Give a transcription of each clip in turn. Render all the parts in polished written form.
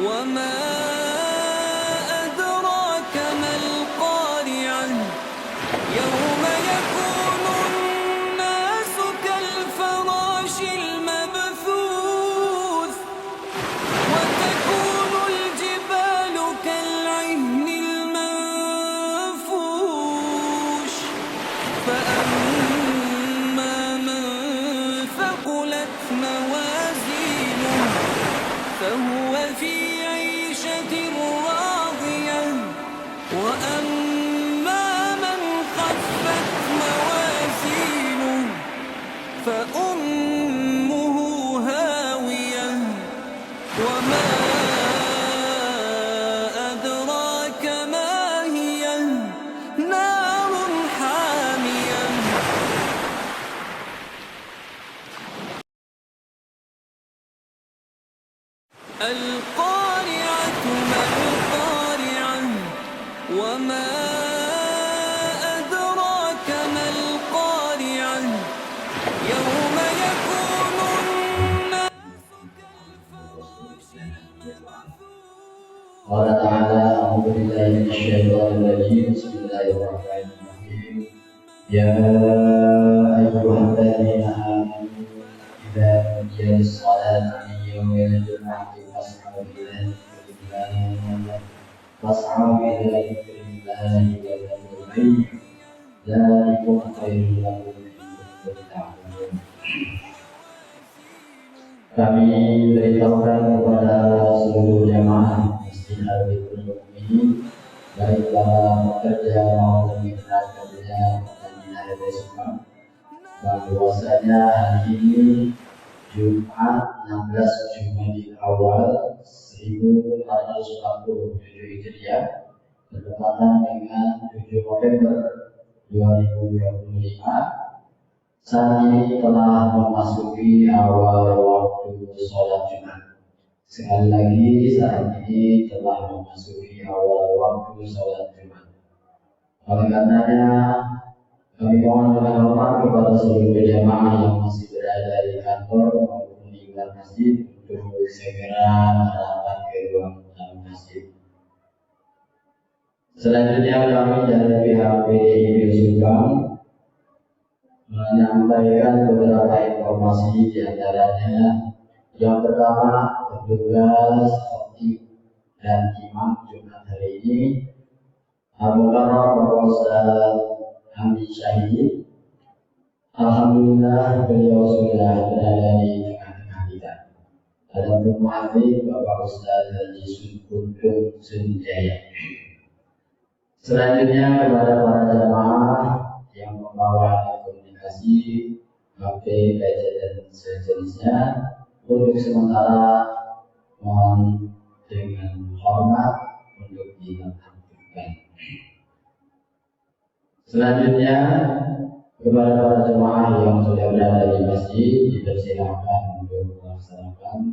وما أدراك ما القارعة يوم يكون الناس كالفراش المبثوث وتكون الجبال كالعهن المنفوش فأما من ثقلت موازينه فهو في عيشة راضية وأما من خفت موازينه فأمه هاوية وما أدراك ما هي نار حامية. القارعة ما القارعة وما أدراك ما القارعة يوم يكون الناس كالفراش المبثوث. قال تعالى: أعوذ بالله من الشيطان الرجيم. بسم الله الرحمن الرحيم. يا أيها الذين آمنوا إذا نودي للصلاة من يوم الجمعة فاسعوا إلى ذكر الله وذروا البيع ذلكم خير لكم إن كنتم تعلمون. Kami beritahukan kepada seluruh jamaah Masjid Al-Baitul Mukminin, baik para pekerja maupun mitra kerja Pertamina Desa, bahwasanya hari ini Jumat 16 Jumadil Awal 1447 Hijriah bertepatan dengan 7 November 2025. Saat ini telah memasuki awal waktu sholat Jumat. Sekali lagi, saat ini telah memasuki awal waktu sholat Jumat. Oleh karenanya, kami mohon dengan hormat kepada seluruh jamaah yang masih berada di kantor maupun di luar masjid untuk segera merapat ke ruang dalam masjid. Selanjutnya kami dari pihak PDIP Subang menyampaikan beberapa informasi, di antaranya yang pertama, petugas khotib dan imam Jumat hari ini Abu Bakar Bapak Ustaz Hamid Syahid. Alhamdulillah beliau sudah berada di tengah-tengah kita. Adapun muadzin Bapak Ustaz Haji Sunkuntung Sunjaya. Selanjutnya kepada para jamaah yang membawa komunikasi, HP, gadget dan sejenisnya, untuk sementara mohon dengan hormat untuk dinonaktifkan. Selanjutnya kepada para jemaah yang sudah berada di masjid, dipersilakan untuk melaksanakan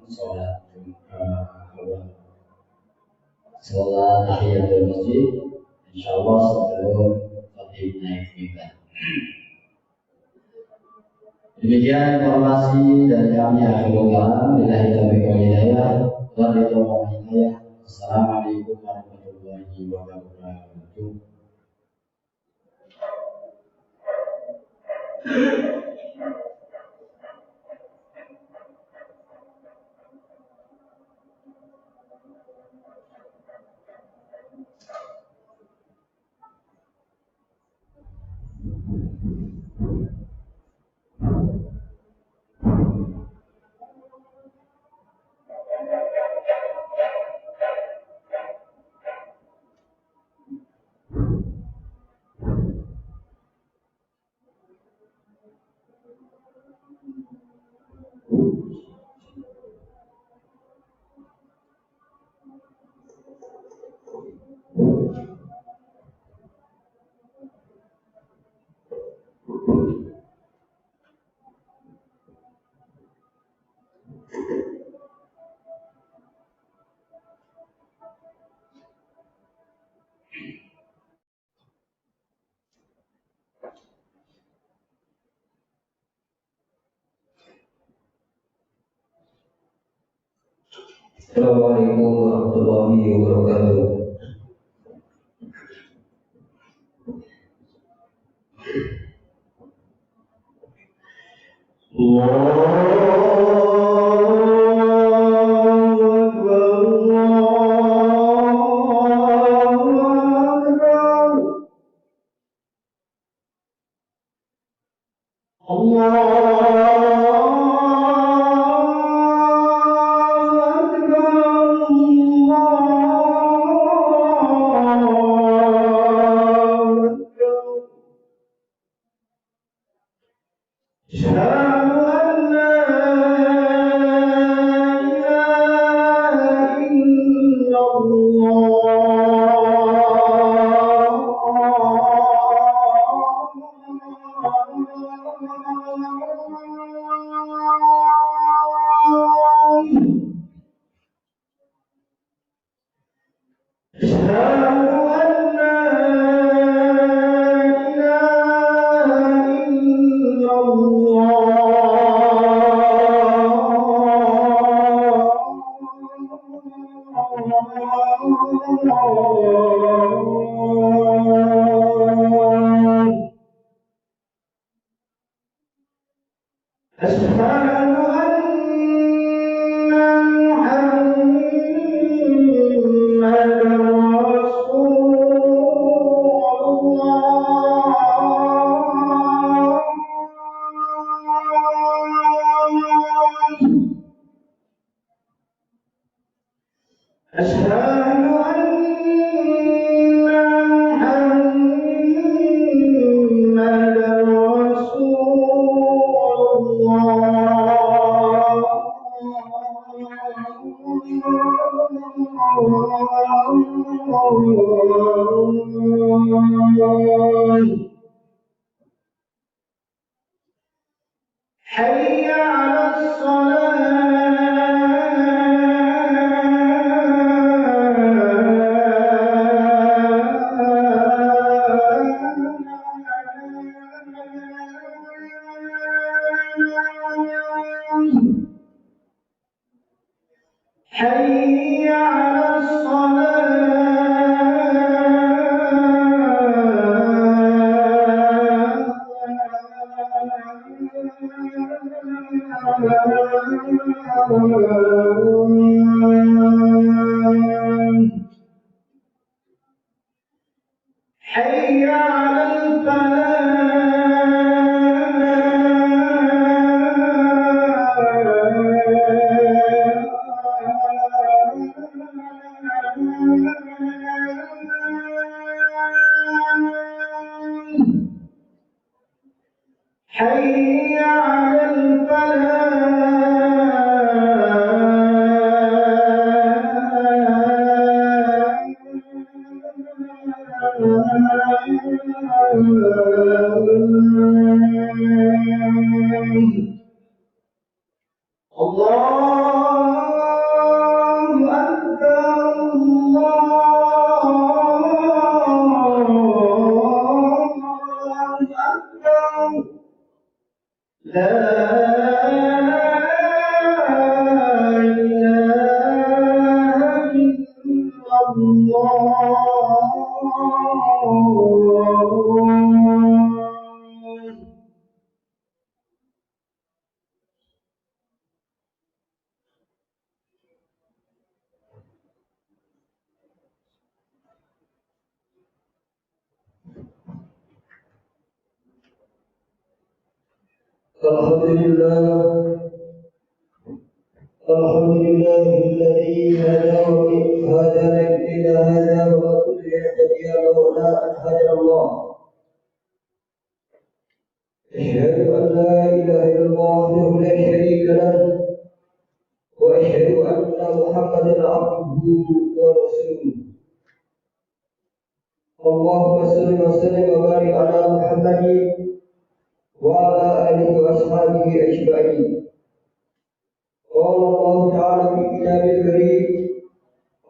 sholat tahiyatul masjid, insyaallah sebelum khatib naik mimbar. Demikian informasi dari kami. Akhirul kalam, billahi taufiq wal hidayah. Assalamualaikum warahmatullahi wabarakatuh. Assalamualaikum warahmatullahi wabarakatuh. الحمد لله الذي هدانا إلى هذا وما كنا لنهتدي لولا أن هدانا الله. أشهد أن لا إله إلا الله وحده لا شريك له وأشهد أن محمدا عبده ورسوله. اللهم صل وسلم وبارك على محمد وعلى آله وأصحابه أجمعين. قال الله تعالى في كتابه الكريم: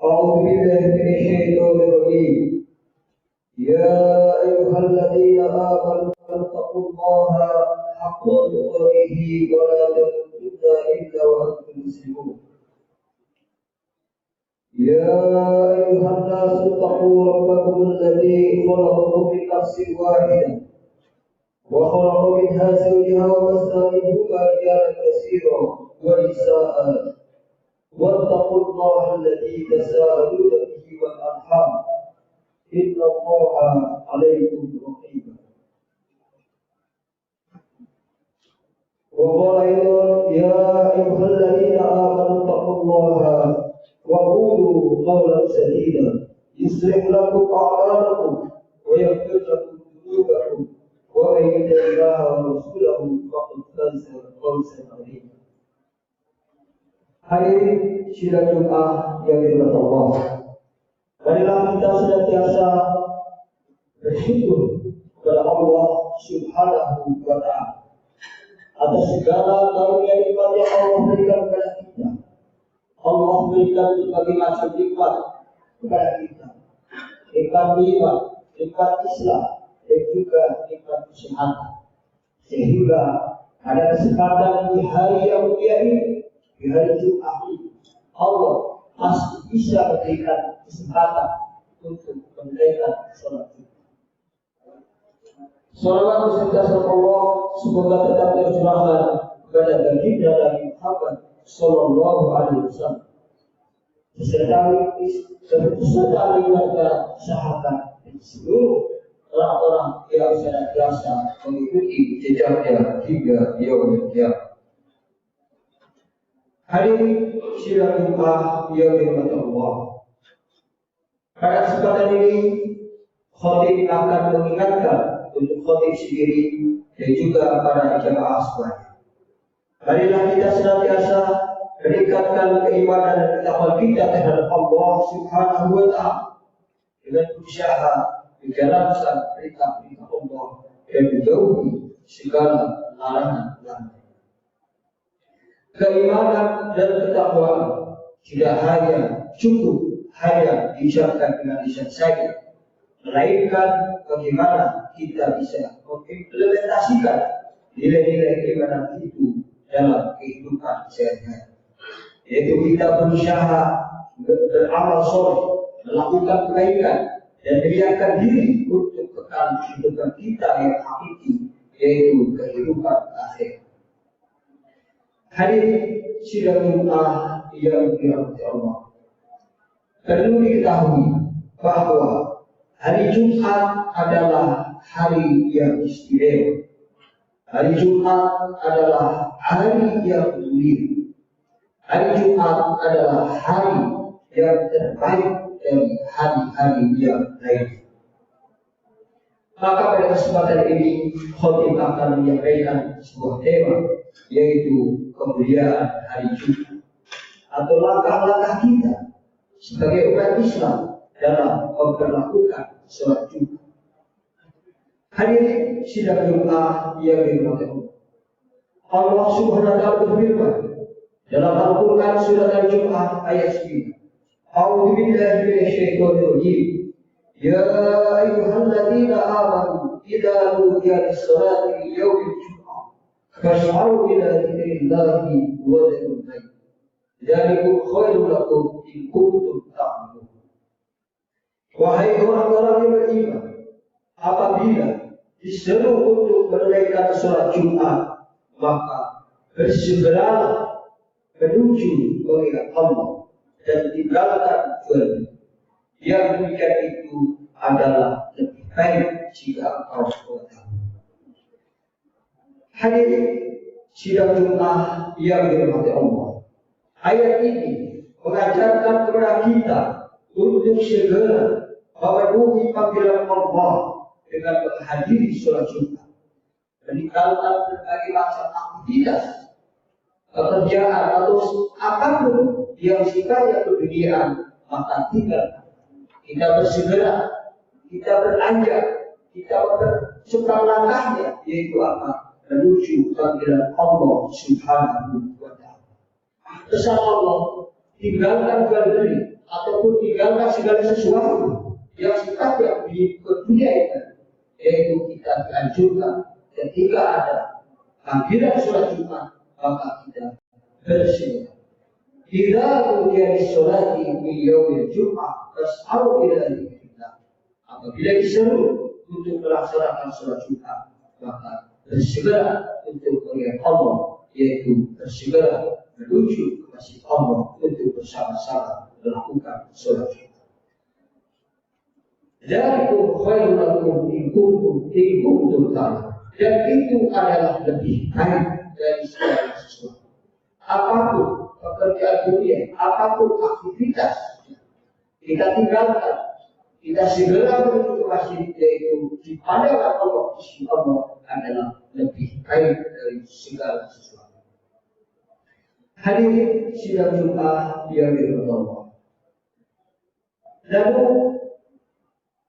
أعوذ بالله من الشيطان الرجيم. يا أيها الذين آمنوا اتقوا الله حق تقاته ولا تموتن إلا وأنتم مسلمون. يا أيها الناس اتقوا ربكم الذي خلقكم من نفس واحدة وخلق منها زوجها وبث منهما رجالا كثيرا ونساء واتقوا الله الذي تساءلون به والأرحام إن الله عليكم رقيب. وقال أيضا يا أيها الذين آمنوا اتقوا الله وقولوا قولا سديدا يصلح لكم أعمالكم ويغفر لكم ذنوبكم ومن يطع الله ورسوله فقد فاز فوزا عظيما. Hadirin sidang Jumat yang dirahmati Allah, marilah kita senantiasa bersyukur kepada Allah Subhanahu wa Ta'ala atas segala karunia nikmat yang Allah berikan kepada kita. Allah berikan berbagai macam nikmat kepada kita, nikmat iman, nikmat Islam, dan juga nikmat kesehatan. Sehingga ada kesempatan di hari yang mulia ini, di hari Jumat ini, Allah pasti bisa memberikan kesempatan untuk menunaikan sholat Jumat. Salawat beserta salam Allah semoga tetap tercurahkan kepada baginda Nabi Muhammad Sallallahu Alaihi Wasallam beserta keluarga, sahabat, dan seluruh orang-orang yang senantiasa mengikuti jejaknya hingga yaumul qiyamah. Hadirin sidang Jumat yang dirahmati Allah, pada kesempatan ini khatib akan mengingatkan untuk khatib sendiri dan juga para jamaah semuanya. Marilah kita senantiasa meningkatkan keimanan dan ketakwaan kita terhadap Allah Subhanahu wa Ta'ala dengan berusaha menjalankan perintah-perintah Allah dan menjauhi segala larangan-larangan. Keimanan dan ketakwaan tidak hanya cukup hanya diucapkan dengan lisan saja, melainkan bagaimana kita bisa mengimplementasikan nilai-nilai keimanan itu dalam kehidupan sehari-hari. Yaitu kita berusaha beramal soleh, melakukan kebaikan, dan menyiapkan diri untuk kekal kehidupan kita yang hakiki, yaitu kehidupan akhir. Hadirin sidang Jumat yang dirahmati Allah, perlu diketahui bahwa hari Jumat adalah hari yang istimewa. Hari Jumat adalah hari yang mulia. Hari Jumat adalah hari yang terbaik dari hari-hari yang lain. Maka pada kesempatan ini khatib akan menyampaikan sebuah tema, yaitu kemuliaan hari Jumat atau langkah-langkah kita sebagai umat Islam dalam memperlakukan sholat Jumat. Hadirin sidang Jumat yang dirahmati Allah, Allah Subhanahu wa Ta'ala berfirman dalam Al-Quran surat Al-Jumu'ah ayat 9. A'udzu billahi minasyaitonir rajim. Ya ayyuhalladzina amanu idza nudiya lis-salati min yaumil jumu'ah fas'au ila dzikrillahi wa dzarul bait. Dzalikum khairul lakum in kuntum ta'lamun. Wahai orang-orang yang beriman, apabila diseru untuk menunaikan sholat Jumat, maka bersegeralah menuju mengingat Allah dan tinggalkan jual. Yang demikian itu adalah lebih baik jika engkau mengetahui. Hadirin sidang Jumat yang dirahmati Allah, ayat ini mengajarkan kepada kita untuk segera memenuhi panggilan Allah dengan menghadiri sholat Jumat, meninggalkan berbagai macam aktivitas, pekerjaan atau apapun yang sifatnya keduniaan, maka kita bersegera, kita beranjak, kita bercepat langkahnya, yaitu apa? Menuju panggilan Allah Subhanahu wa Ta'ala. Pesan Allah, tinggalkan jual beli ataupun tinggalkan segala sesuatu yang sifatnya keduniaan, yaitu kita dianjurkan ketika ada panggilan sholat Jumat, maka kita bersegera. Idza nudiya lis-sholati min yaumil jum'ah fas'au ila dzikrillah. Apabila diseru untuk melaksanakan sholat Jumat, maka bersegera untuk melihat Allah, yaitu bersegera menuju ke masjid Allah untuk bersama-sama melakukan sholat Jumat. Dzalikum khairun lakum in kuntum ta'lamun. Dan itu adalah lebih baik dari segala sesuatu. Apapun pekerjaan dunia, apapun aktivitas kita tinggalkan, kita segera menuju ke masjid, yaitu di pandangan Allah, di sisi Allah adalah lebih baik dari segala sesuatu. Hadirin sidang Jumat yang dirahmati Allah. Lalu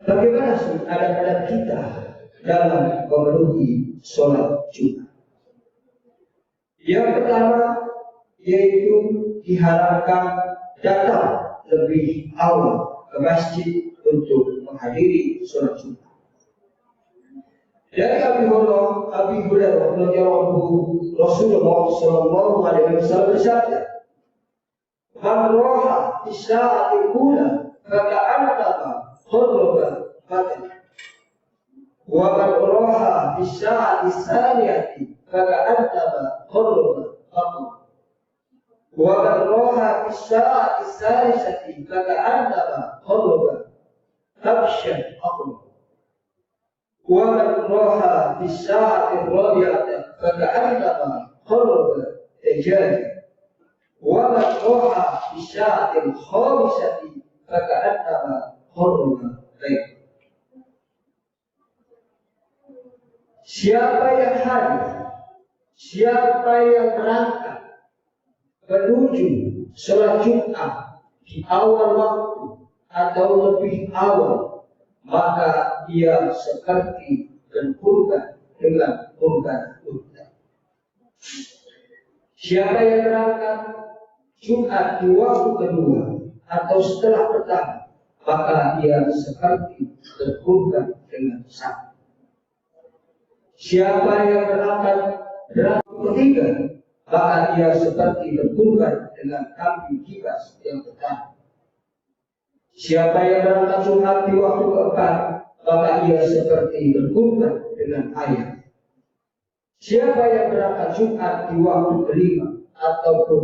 bagaimana sih adab-adab kita dalam memenuhi sholat Jumat? Yang pertama yaitu diharapkan datang lebih awal ke masjid untuk menghadiri sholat Jumat. Dari Abi Hurairah radhiyallahu Rasulullah sallallahu alaihi wasallam bersabda, "Man raha fi sa'ati ula faka'annama qarraba badan, wa man raha fi sa'ati tsaniyati faka'annama qarraba baqan, wa man raha fi sa'ati tsalisati faka'annama qarraba kabshan aqwa, wa man raha fi sa'ati rabi'ati faka'annama qarraba dajaja, wa man raha fi sa'ati khamisati faka'annama qarraba bayt." Siapa yang hadir, siapa yang berangkat menuju sholat Jumat di awal waktu atau lebih awal, maka ia seperti berkurban dengan kurban unta. Siapa yang berangkat Jumat di waktu kedua atau setelah pertama, maka ia seperti berkurban dengan sapi. Siapa yang berangkat ketiga, maka ia seperti berkurban dengan kambing kibas yang pertama. Siapa yang berangkat Jumat di waktu keempat, maka ia seperti berkurban dengan ayam. Siapa yang berangkat Jumat di waktu kelima ataupun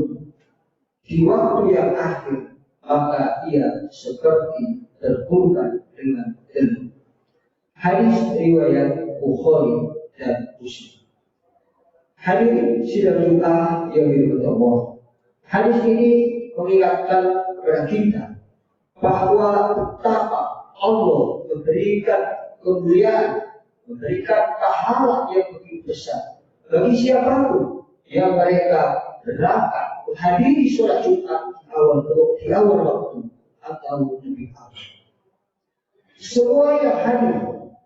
di waktu yang akhir, maka ia seperti berkurban dengan telur. Hadis riwayat Bukhari dan Muslim. Hadirin sidang Jumat yang dirahmati Allah. Hadis ini mengingatkan kepada kita bahwa betapa Allah memberikan kemuliaan, memberikan pahala yang begitu besar bagi siapapun yang mereka berangkat menghadiri sholat Jumat di awal waktu atau lebih awal. Semua yang hadir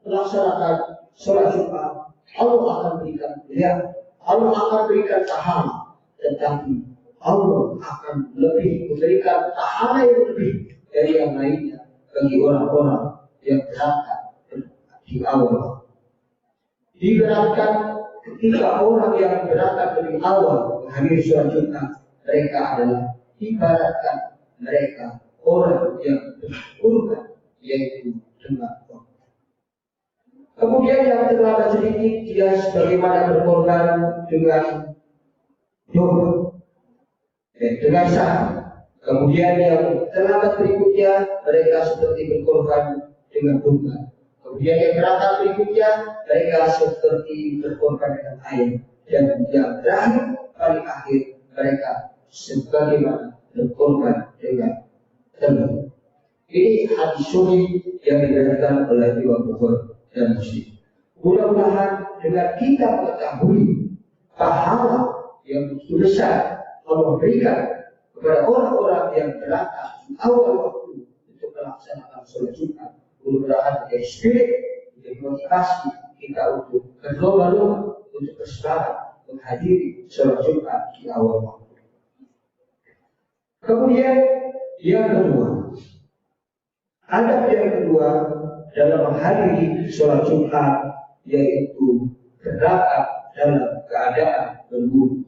melaksanakan sholat Jumat, Allah akan berikan kemuliaan, Allah akan berikan pahala, tetapi Allah akan lebih memberikan pahala yang lebih dari yang lainnya bagi orang-orang yang berangkat di awal. Diberangkat ketika orang yang berangkat lebih awal menghadiri sholat Jumat, mereka adalah ibaratkan mereka orang yang berkurban, yaitu dengan waktu. Kemudian yang terlambat sedikit dia sebagaimana berkorban dengan domba, dengan sapi. Kemudian yang terlambat berikutnya mereka seperti berkorban dengan domba. Kemudian yang berangkat berikutnya mereka seperti berkorban dengan ayam. Dan yang terakhir paling akhir mereka sebagaimana berkorban dengan telur. Ini hadis sahih yang diriwayatkan oleh Imam Bukhari dan Muslim. Mudah-mudahan dengan kita mengetahui pahala yang begitu besar Allah berikan kepada orang-orang yang berangkat di awal waktu untuk melaksanakan sholat Jumat, mudah-mudahan menjadi spirit, menjadi motivasi kita untuk berlomba-lomba untuk bersemangat menghadiri sholat Jumat di awal waktu. Kemudian yang kedua, adab yang kedua dalam menghadiri sholat Jumat yaitu berangkat dalam keadaan berwudu.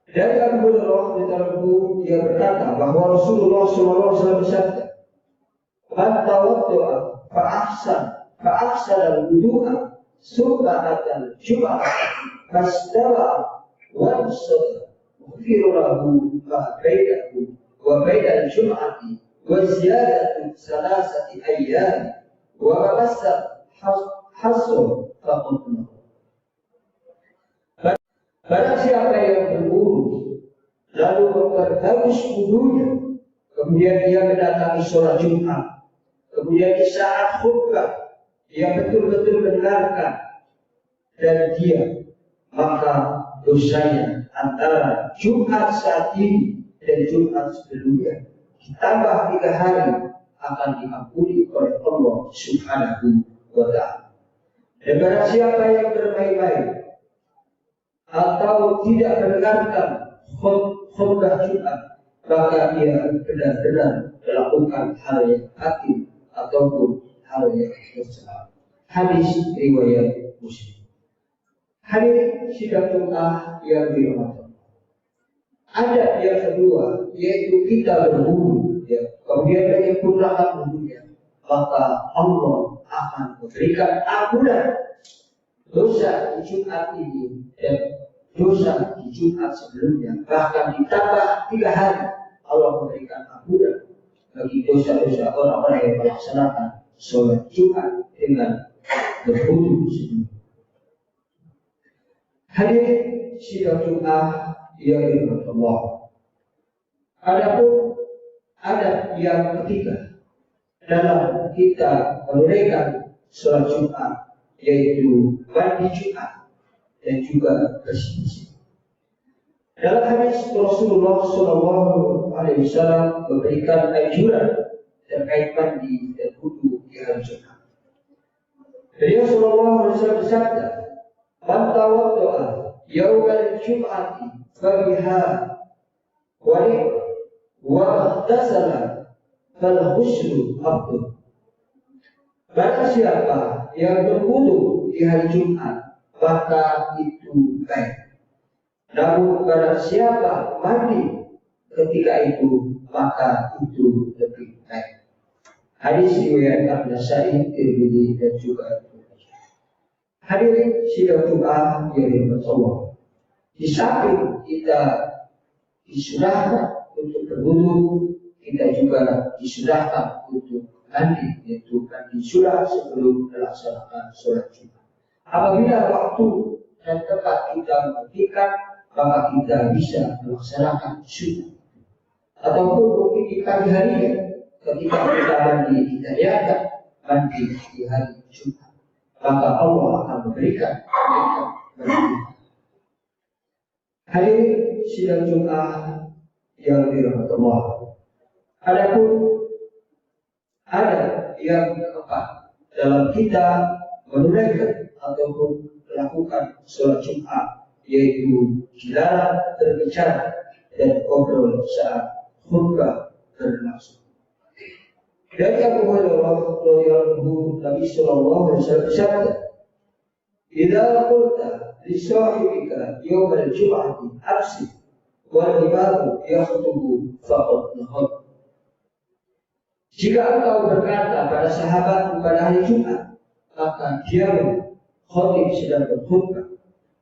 Dari Abu Hurairah radhiyallahu dia berkata bahwa Rasulullah SAW bersabda, "Man tawadda'a fa ahsana al-wudu'a thumma ata al-jum'ah fastawa wa ansata ghufira lahu ma bainahu wa baina al-jum'ati wa ziyadatu thalathati ayyam wa massa hasu faqad." Barang siapa yang berwudu lalu memperbagus wudunya, kemudian dia mendatangi sholat Jumat, kemudian di saat khutbah dia betul-betul mendengarkan dan dia, maka dosanya antara Jumat saat ini dan Jumat sebelumnya ditambah 3 hari akan diampuni oleh Allah Subhanahu wa Ta'ala. Dan barang siapa yang bermain-main atau tidak mendengarkan khutbah Jumat, maka dia benar-benar melakukan hal yang batil ataupun hal yang tercela. Hadis riwayat Muslim. Hadirin sidang Jumat yang dirahmati. Ada yang kedua, yaitu kita berwudu, ya, kemudian menyempurnakan wudunya, maka Allah akan memberikan ampunan dosa di Jumat ini dan dosa di Jumat sebelumnya, bahkan ditambah 3 hari Allah memberikan ampunan bagi dosa-dosa orang-orang yang melaksanakan sholat Jumat dengan berwudu sebelumnya. Hadirin sidang Jumat yang dirahmati Allah. Adapun adab yang ketiga dalam kita menunaikan sholat Jumat, yaitu mandi Jumat dan juga bersih-bersih. Dalam hadis Rasulullah SAW memberikan anjuran terkait mandi dan wudu di hari Jumat. Beliau SAW bersabda, "Man tawadda'a yawmal jum'ati fabiha wa ihtasala fal ghuslu afdal." Barang siapa yang berwudu di hari Jumat, maka itu baik. Namun barang siapa mandi ketika itu, maka itu lebih baik. Hadis riwayat An-Nasa'i, Tirmidzi dan juga hadirin sidang Jumat yang dirahmati Allah. Di samping kita disunahkan untuk berwudu, kita juga disunahkan untuk mandi, yaitu mandi sunat sebelum melaksanakan sholat Jumat. Apabila waktu dan tempat kita mematikan, maka kita bisa melaksanakan sunat. Ataupun mungkin di pagi harinya, ketika kita mandi, kita niatkan mandi di hari Jumat, maka Allah akan memberikan berkah. Hadirin sidang Jumat yang dirahmati Allah. Adapun ada yang keempat dalam kita menunaikan ataupun melakukan sholat Jumat, yaitu dilarang berbicara dan ngobrol saat khutbah berlangsung. Dari Abu Hurairah radhiyallahu Nabi sallallahu alaihi wasallam bersabda, "Idza qulta li sahibika yawm al-jum'ati absi wal imamu yakhutubu faqad nahad." Jika engkau berkata pada sahabatmu pada hari Jumat, maka diamlah, khatib sedang berkhutbah,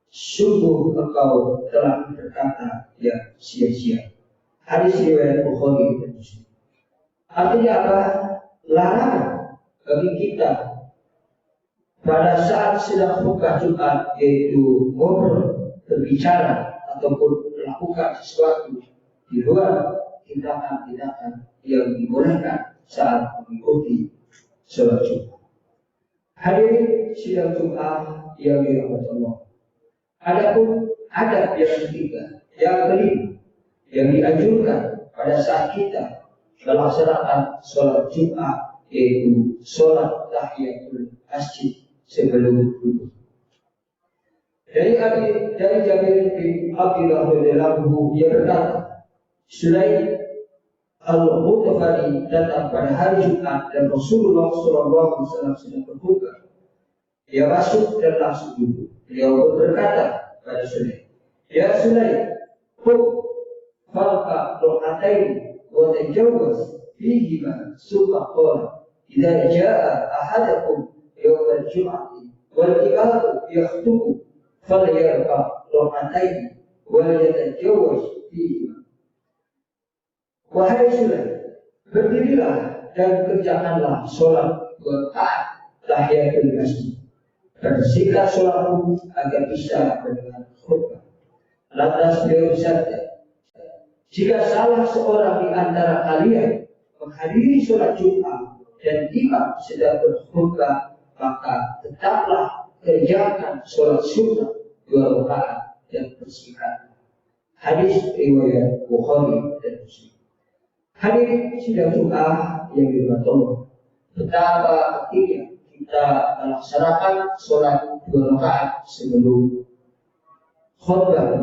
sungguh engkau telah berkata yang sia-sia. Hadis riwayat Bukhari dan Muslim. Artinya apa? Larangan bagi kita pada saat sedang khutbah Jumat, yaitu ngobrol, berbicara ataupun melakukan sesuatu di luar tindakan-tindakan yang dibolehkan saat mengikuti sholat Jumat. Hadirin sidang Jumat yang dirahmati Allah. Adapun adab yang ketiga, yang kelima, yang dianjurkan pada saat kita melaksanakan sholat Jumat, yaitu sholat tahiyatul masjid sebelum duduk. Dari Jabir bin Abdullah radhiyallahu anhu, dia berkata, Sulaim Al-Ghutafari datang pada hari Jumat dan Rasulullah SAW sedang berkhutbah. Dia masuk dan langsung duduk. Beliau berkata pada Sulaim, "Ya Sulaim, قم فاركع ركعتين وتجوز فيهما ثم قال إذا جاء أحدكم يوم الجمعة والإمام يخطب فليركع ركعتين وليتجوز فيهما. Wahai Sulaim, berdirilah dan kerjakanlah sholat 2 rakaat tahiyatul masjid. Bersihkan sholatmu agar bisa mendengar khutbah. Lantas beliau bersabda, jika salah seorang di antara kalian menghadiri sholat Jumat dan imam sedang berkhutbah, maka tetaplah kerjakan sholat sunnah 2 rakaat dan bersihkan. Hadis riwayat Bukhari dan Muslim. Hadirin sidang Jumat yang dirahmati Allah, betapa pentingnya kita melaksanakan sholat 2 rakaat sebelum khutbah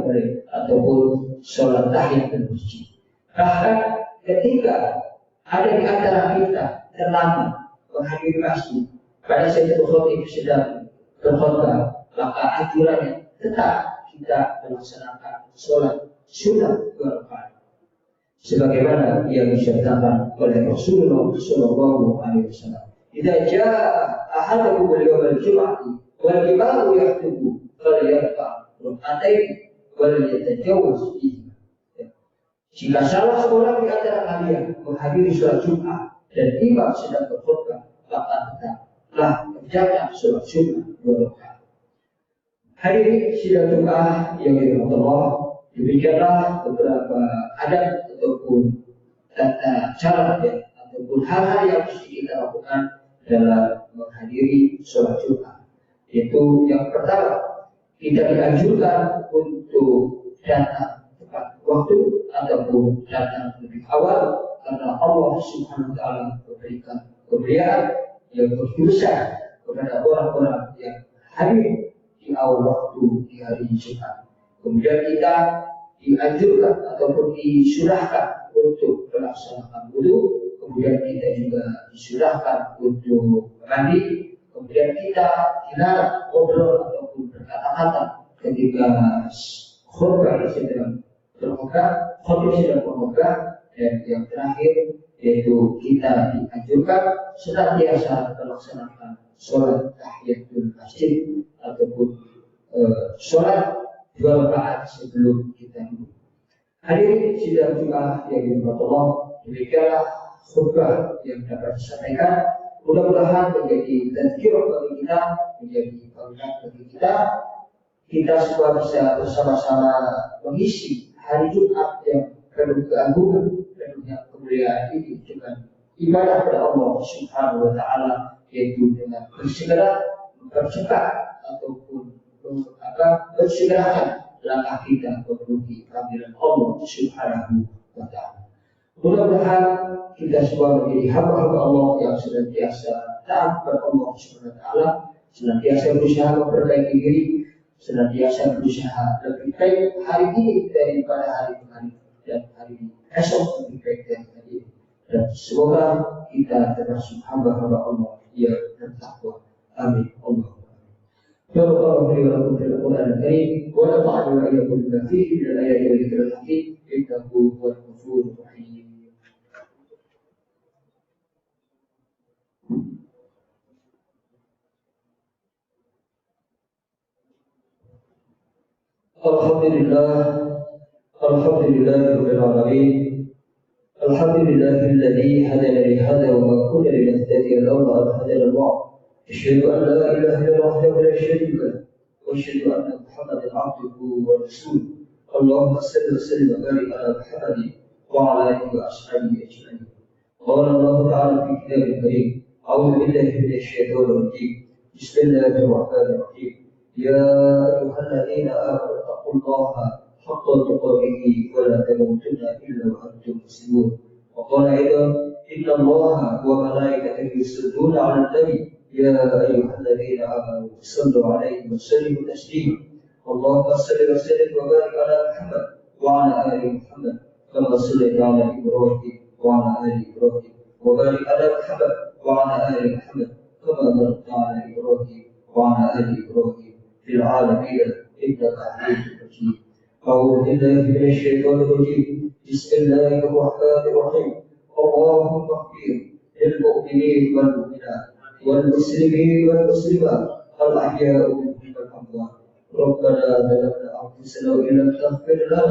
ataupun sholat tahiyatul masjid. Bahkan ketika ada di antara kita terlambat menghadiri masjid pada saat khutbah sedang berkhutbah, maka aturannya tetap kita melaksanakan sholat sunnah 2 rakaat, sebagaimana yang disyariatkan oleh Rasulullah Shallallahu Alaihi Wasallam. Idza jaa ahadukum al-yawm al-jum'ati wal imamu yaktubu falyarka' rak'atain wal yatajawwaz fihi. Jika salah seorang di antara kalian menghadiri sholat Jumat dan imam sedang berkhutbah, maka tetaplah kerjakan sholat sunnah 2 rakaat. Hadirin sidang Jumat yang dirahmati Allah, demikianlah beberapa adab ataupun tata cara ataupun hal-hal yang mesti kita lakukan dalam menghadiri sholat Jumat. Yaitu yang pertama, kita dianjurkan untuk datang tepat waktu ataupun datang lebih awal, karena Allah Subhanahu wa Ta'ala memberikan kemuliaan yang berbesar kepada orang-orang yang hadir di awal waktu di hari Jumat. Kemudian kita dianjurkan ataupun disurahkan untuk melaksanakan wudu, kemudian kita juga disurahkan untuk mandi, kemudian kita dilarang ngobrol ataupun berkata-kata ketika khutbah sedang berkhutbah, dan yang terakhir yaitu kita dianjurkan senantiasa melaksanakan sholat tahiyatul masjid ataupun sholat 2 rakaat sebelum kita duduk. Hadirin sidang Jumat yang dirahmati Allah, demikianlah khutbah yang dapat disampaikan. Mudah-mudahan menjadi tazkirah bagi kita, menjadi pengingat bagi kita. Kita semua bisa bersama-sama mengisi hari Jumat yang penuh keagungan, penuhnya kemuliaan ini dengan ibadah kepada Allah Subhanahu wa Ta'ala, yaitu dengan bersegera mempercepat ataupun bersegerakan langkah kita memenuhi panggilan Allah Subhanahu wa Ta'ala. Mudah-mudahan kita semua menjadi hamba-hamba Allah yang senantiasa taat kepada Allah Subhanahu wa Ta'ala, senantiasa berusaha memperbaiki diri, senantiasa berusaha lebih baik hari ini daripada hari kemarin, dan hari esok lebih baik dari hari ini. Dan semoga kita termasuk hamba-hamba Allah yang bertakwa. Amin. Allah. بارك الله لي ولكم في القرآن الكريم ونفعني وإياكم بما فيه من الآيات والذكر الحكيم إنه هو الغفور الرحيم. الحمد لله رب العالمين. الحمد لله الذي هدانا لهذا وما كنا لنهتدي لولا أن هدانا الله. أشهد أن لا إله إلا الله وحده لا شريك له وأشهد أن محمدا عبده ورسوله. اللهم صل وسلم وبارك على محمد وعلى آله وأصحابه أجمعين. قال الله تعالى في كتابه الكريم: أعوذ بالله من الشيطان الرجيم. بسم الله الرحمن الرحيم. يا أيها الذين آمنوا اتقوا الله حق تقاته ولا تموتن إلا وأنتم مسلمون. وقال أيضا: إن الله وملائكته يصلون على النبي يا أيها الذين آمنوا صلوا عليه وسلموا تسليما. اللهم صل وسلم وبارك على محمد وعلى آل محمد كما صليت على إبراهيم وعلى آل إبراهيم، وبارك على محمد وعلى آل محمد كما باركت على إبراهيم وعلى آل إبراهيم في العالمين إنك حميد مجيد. أعوذ بالله من الشيطان الرجيم. بسم الله الرحمن الرحيم. اللهم اغفر للمؤمنين والمؤمنات والمسلمين والمسلمات الأحياء منهم والأموات. ربنا ظلمنا أنفسنا وإن لم تغفر لنا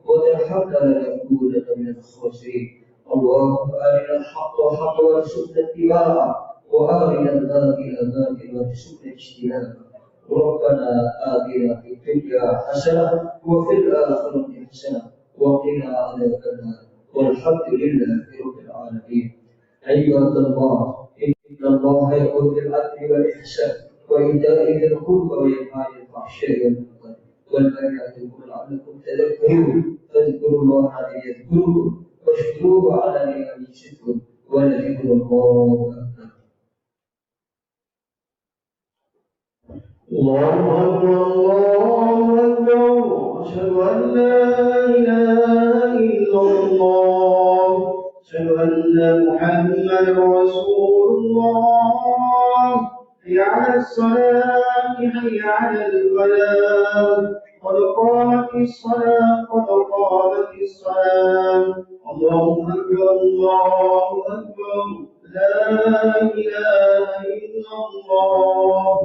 وترحمنا لنكونن من الخاسرين. اللهم أرنا الحق حقا وارزقنا اتباعه وأرنا الباطل باطلا وارزقنا اجتنابه. ربنا آتنا في الدنيا حسنة وفي الآخرة حسنة وقنا عذاب النار والحمد لله رب العالمين. عباد الله، إن الله يأمر بالعدل والإحسان وإيتاء ذي القربى وينهى عن الفحشاء والمنكر والبغي يعظكم لعلكم تذكرون. فاذكروا الله يذكركم واشكروه على نعمه يزدكم ولذكر الله أكبر. الله أكبر الله أكبر أشهد أن لا إله إلا الله أشهد أن محمدا رسول الله. حي على الصلاة حي على الفلاح قد قامت الصلاة قد قامت الصلاة. الله أكبر الله أكبر لا إله إلا الله.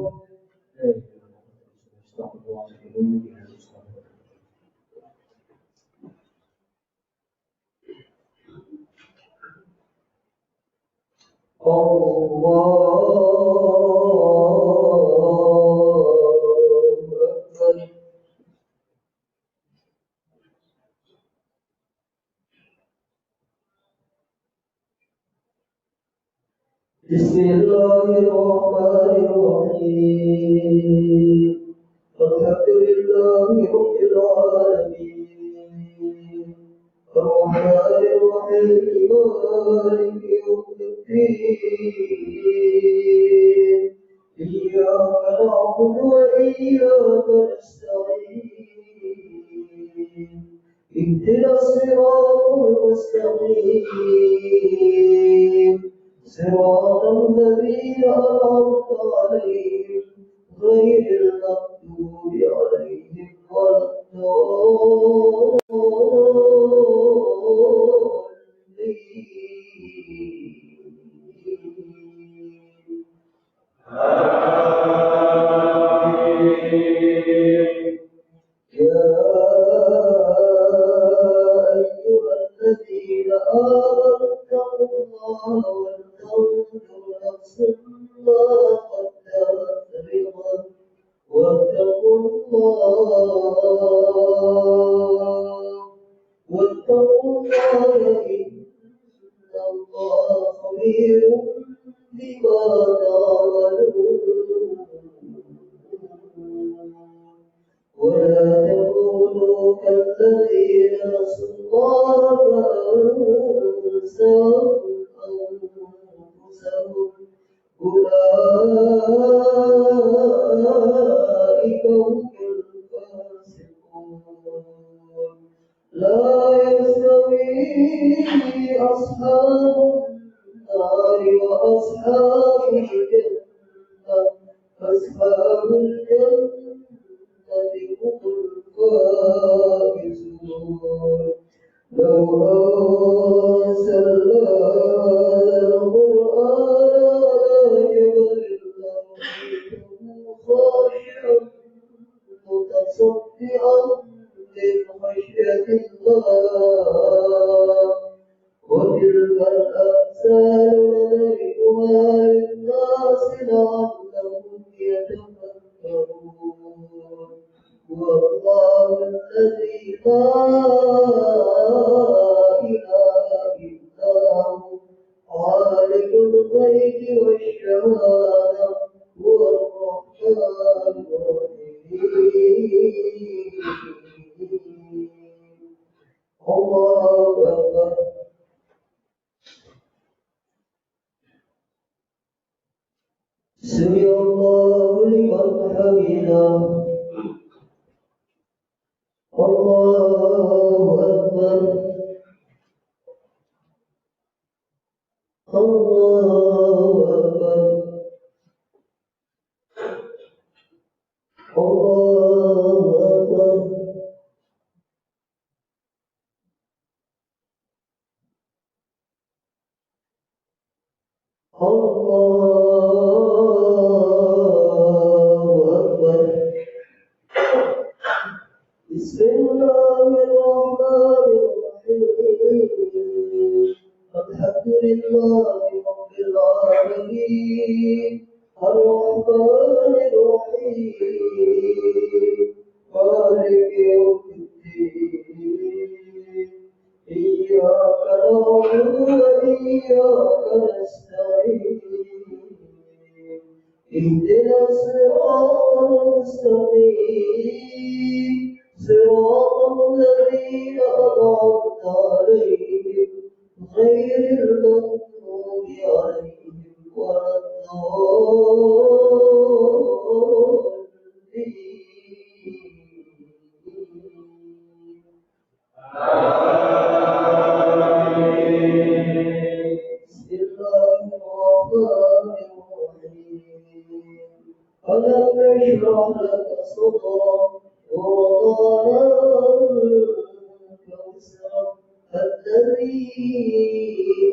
بسم الله الرحمن الرحيم. الحمد لله رب العالمين الرحمن الرحيم مالك يوم الدين. إياك نعبد وإياك نستعين. اهدنا الصراط المستقيم صراط الذين أنعمت عليهم غير المغضوب عليهم ولا الضالين. يا أيها الذين آمنوا اتقوا الله ولتنظر نفس ما قدمت لغد واتقوا الله إن الله خبير بما تعملون. ولا تكونوا كالذين نسوا الله فأنساهم أنفسهم أولئك هم الفاسقون. لا يستوي أصحاب النار وأصحاب الجنة. أصحاب الجنة هم الفائزون. لو أنزلنا القرآن على جبل لرأيته خاشعا متصدعا من خشية الله. وتلك الأمثال نضربها للناس لعلهم يتفكرون. والله الذي لا إله إلا هو خالق الغيب والشهادة هو الرحمن الرحيم. الله أكبر. سمع الله لمن حمده. الله أكبر. الله أكبر. الله أكبر. الله أكبر. بسم الله الرحمن الرحيم. الحمد لله رب العالمين الرحمن الرحيم مالك يوم الدين. إياك نعبد وإياك نستعين. اهدنا الصراط المستقيم صراط الذين أنعمت عليهم غير المغضوب عليهم ولا الضالين. بسم الله الرحمن الرحيم. ألم نشرح لك صدرك ووضعنا عنك وزرك الذي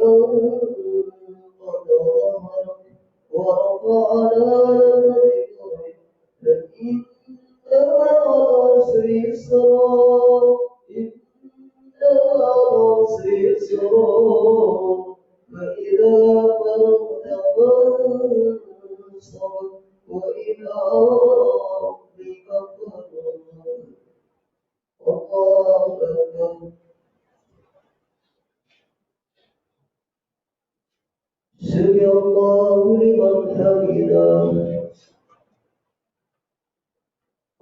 أنقض ظهرك ورفعنا لك ذكرك فإن مع العسر يسرا. إن مع العسر يسرا. فإذا فرغت فانصب وإلى ربك فارغب. الله أكبر. سمع الله لمن حمده.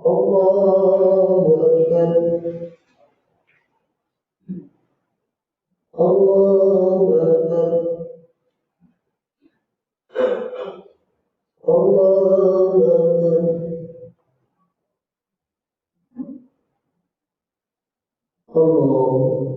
الله أكبر. الله أكبر. الله أكبر. الله أكبر.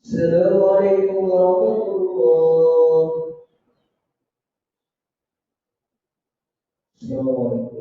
السلام عليكم ورحمة الله. السلام عليكم.